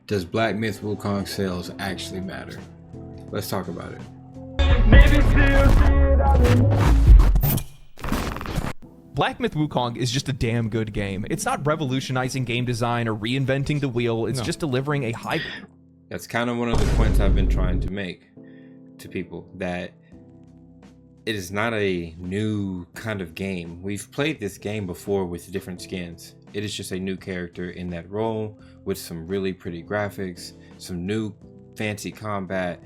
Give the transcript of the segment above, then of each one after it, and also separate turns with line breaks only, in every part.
Does Black Myth Wukong sales actually matter? Let's talk about it.
Black Myth Wukong is just a damn good game. It's not revolutionizing game design or reinventing the wheel. It's just delivering a high...
That's kind of one of the points I've been trying to make to people, that it is not a new kind of game. We've played this game before with different skins. It is just a new character in that role with some really pretty graphics, some new fancy combat,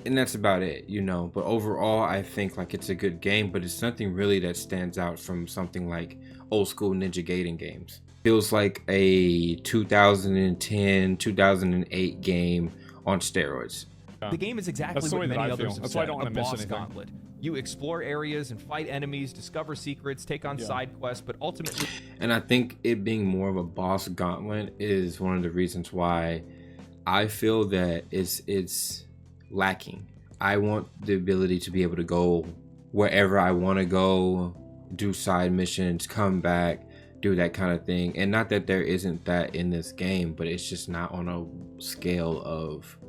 and that's about it, you know. But overall, I think like it's a good game, but it's nothing really that stands out from something like old school Ninja Gaiden games. Feels like a 2010, 2008 game on steroids.
The game is exactly what many others have
That's why I
said,
don't want
a
to miss
boss
anything.
gauntlet. You explore areas and fight enemies, discover secrets, take on side quests, but ultimately...
And I think it being more of a boss gauntlet is one of the reasons why I feel that it's lacking. I want the ability to be able to go wherever I want to go, do side missions, come back, do that kind of thing. And not that there isn't that in this game, but it's just not on a scale of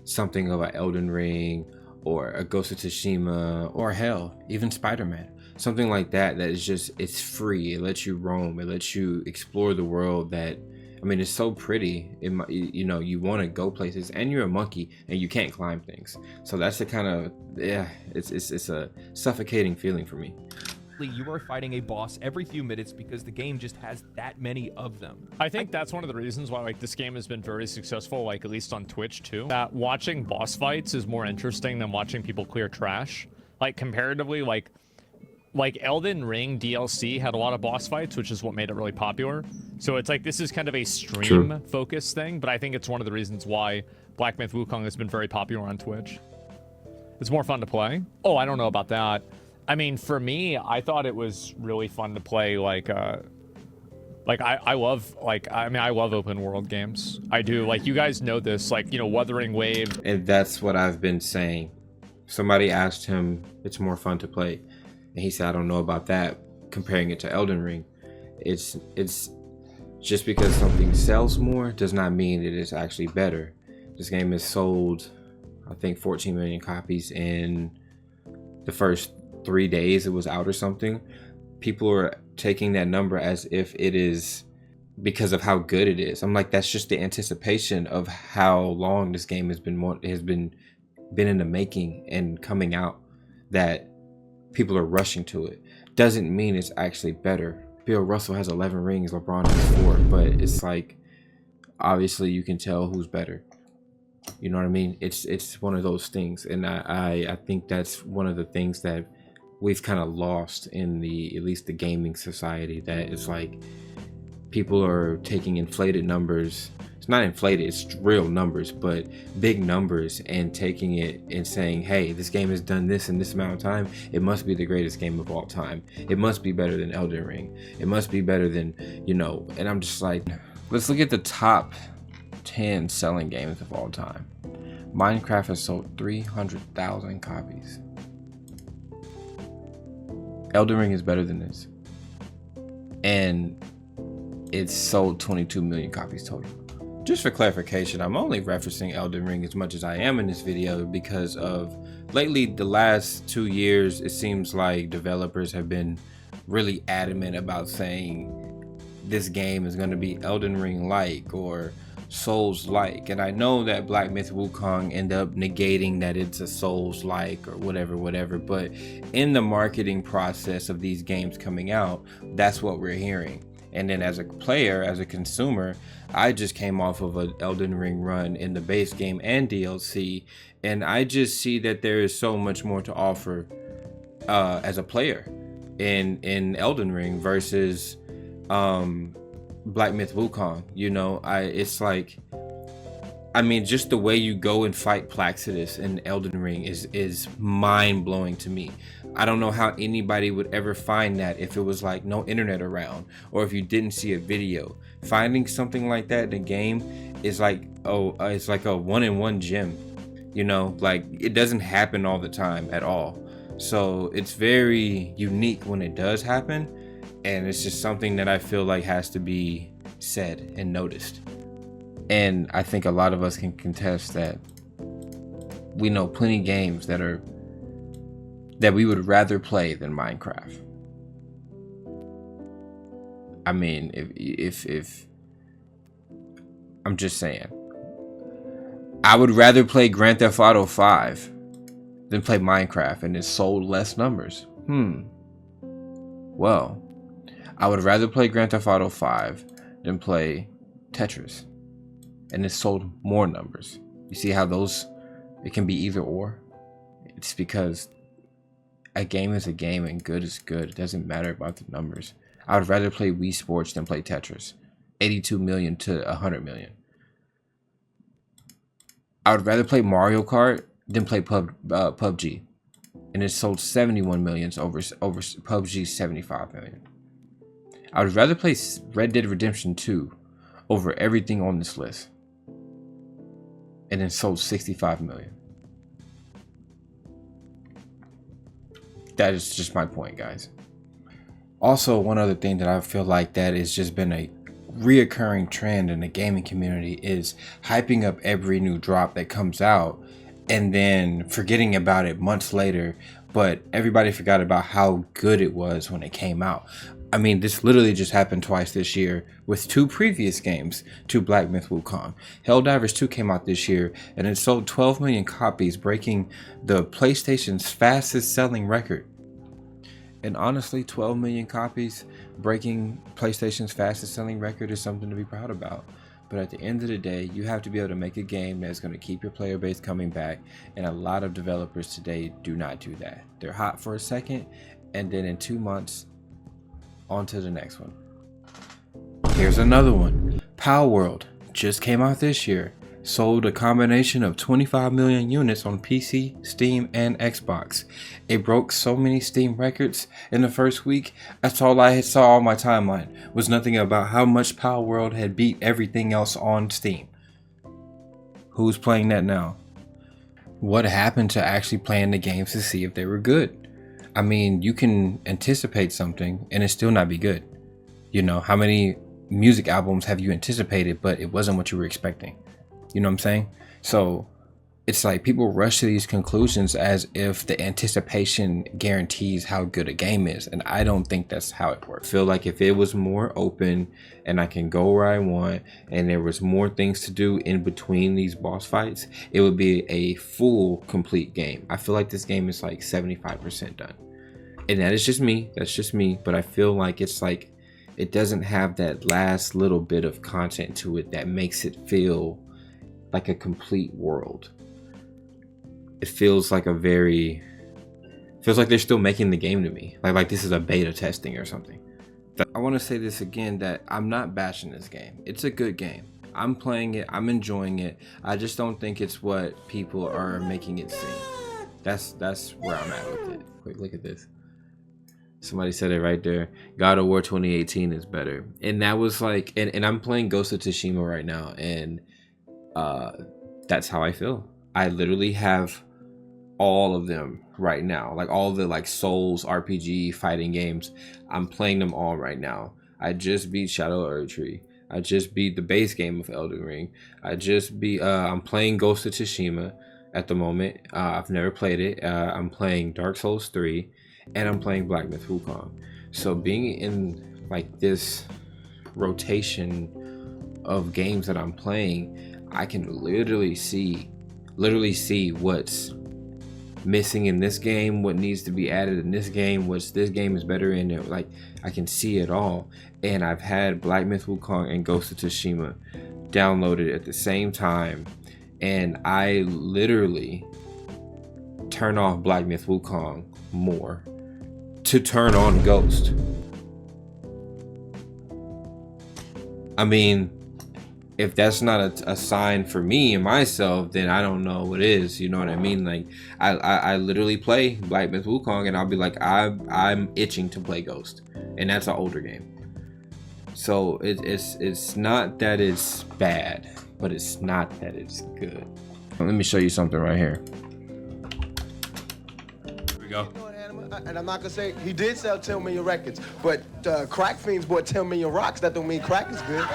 something of an Elden Ring or a Ghost of Tsushima, or hell, even Spider-Man. Something like that, that is just, it's free. It lets you roam. It lets you explore the world that, I mean, it's so pretty. You know, you want to go places, and you're a monkey and you can't climb things. So that's the kind of, it's a suffocating feeling for me.
you are fighting a boss every few minutes because the game just has that many of them.
I think that's one of the reasons why like this game has been very successful, like at least on Twitch too. That watching boss fights is more interesting than watching people clear trash. Like comparatively, like Elden Ring DLC had a lot of boss fights, which is what made it really popular. So it's like this is kind of a stream focused thing, but I think it's one of the reasons why Black Myth Wukong has been very popular on Twitch. It's more fun to play. Oh, I don't know about that. I mean, for me, I thought it was really fun to play. I love open world games. I do. Like, you guys know this, like, you know, Wuthering Wave.
And that's what I've been saying. Somebody asked him, it's more fun to play. And he said, I don't know about that, comparing it to Elden Ring. It's just because something sells more does not mean it is actually better. This game has sold, I think, 14 million copies in the first 3 days it was out or something. People are taking that number as if it is because of how good it is. I'm like, that's just the anticipation of how long this game has been in the making and coming out, that people are rushing to it. Doesn't mean it's actually better. Bill Russell has 11 rings, LeBron has 4, but it's like, obviously you can tell who's better. You know what I mean? It's one of those things, and I think that's one of the things that we've kind of lost in at least the gaming society, that it's like people are taking inflated numbers. It's not inflated, it's real numbers, but big numbers, and taking it and saying, hey, this game has done this in this amount of time, it must be the greatest game of all time. It must be better than Elden Ring. It must be better than, you know, and I'm just like, let's look at the top 10 selling games of all time. Minecraft has sold 300,000 copies. Elden Ring is better than this, and it's sold 22 million copies total. Just for clarification, I'm only referencing Elden Ring as much as I am in this video because of lately, the last 2 years, it seems like developers have been really adamant about saying this game is going to be Elden Ring like or Souls like, and I know that Black Myth Wukong ended up negating that it's a Souls like or whatever, but in the marketing process of these games coming out, that's what we're hearing. And then as a player, as a consumer, I just came off of an Elden Ring run in the base game and DLC, and I just see that there is so much more to offer as a player in Elden Ring versus Black Myth Wukong. You know, it's like, I mean, just the way you go and fight Plaxidus in Elden Ring is mind-blowing to me. I don't know how anybody would ever find that if it was like no internet around, or if you didn't see a video. Finding something like that in a game is like, it's like a one-in-one gem. You know, like, it doesn't happen all the time at all. So it's very unique when it does happen, and it's just something that I feel like has to be said and noticed. And I think a lot of us can contest that we know plenty of games that we would rather play than Minecraft. I mean, if I'm just saying, I would rather play Grand Theft Auto 5 than play Minecraft, and it sold less numbers. Well, I would rather play Grand Theft Auto 5 than play Tetris, and it sold more numbers. You see how it can be either or? It's because a game is a game and good is good. It doesn't matter about the numbers. I would rather play Wii Sports than play Tetris. 82 million to 100 million. I would rather play Mario Kart than play PUBG. And it sold 71 million over PUBG's 75 million. I would rather play Red Dead Redemption 2 over everything on this list. And it sold 65 million. That is just my point, guys. Also, one other thing that I feel like that has just been a reoccurring trend in the gaming community is hyping up every new drop that comes out and then forgetting about it months later, but everybody forgot about how good it was when it came out. I mean, this literally just happened twice this year with two previous games to Black Myth Wukong. Helldivers 2 came out this year and it sold 12 million copies, breaking the PlayStation's fastest selling record. And honestly, 12 million copies breaking PlayStation's fastest selling record is something to be proud about. But at the end of the day, you have to be able to make a game that's going to keep your player base coming back. And a lot of developers today do not do that. They're hot for a second, and then in 2 months, on to the next one. Here's another one. Power World just came out this year. Sold a combination of 25 million units on PC, Steam, and Xbox. It broke so many Steam records in the first week. That's all I saw on my timeline. Was nothing about how much Power World had beat everything else on Steam. Who's playing that now? What happened to actually playing the games to see if they were good? I mean, you can anticipate something and it still not be good. You know, how many music albums have you anticipated, but it wasn't what you were expecting? You know what I'm saying? So it's like people rush to these conclusions as if the anticipation guarantees how good a game is. And I don't think that's how it works. I feel like if it was more open and I can go where I want and there was more things to do in between these boss fights, it would be a full, complete game. I feel like this game is like 75% done. And that is just me. That's just me. But I feel like it's like it doesn't have that last little bit of content to it that makes it feel like a complete world. It feels like they're still making the game to me. Like this is a beta testing or something. I want to say this again, that I'm not bashing this game. It's a good game. I'm playing it. I'm enjoying it. I just don't think it's what people are making it seem. That's where I'm at with it. Quick look at this. Somebody said it right there. God of War 2018 is better. And that was like, and I'm playing Ghost of Tsushima right now, and that's how I feel. I literally have all of them right now, like all the like Souls RPG fighting games. I'm playing them all right now. I just beat Shadow Erdtree. I just beat the base game of Elden Ring. I'm playing Ghost of Tsushima at the moment. I've never played it. I'm playing Dark Souls 3 and I'm playing Black Myth Wukong. So being in like this rotation of games that I'm playing, I can literally see what's missing in this game, what needs to be added in this game, what's this game is better in it. Like I can see it all. And I've had Black Myth Wukong and Ghost of Tsushima downloaded at the same time, and I literally turn off Black Myth Wukong more to turn on Ghost. I mean, if that's not a sign for me and myself, then I don't know what is. You know what I mean? Like I literally play Black Myth Wukong and I'll be like, I'm itching to play Ghost, and that's an older game. So it's not that it's bad, but it's not that it's good. Let me show you something right here. Here we go.
And I'm not gonna say he did sell 10 million records, but Crack Fiends bought 10 million rocks. That don't mean crack is good.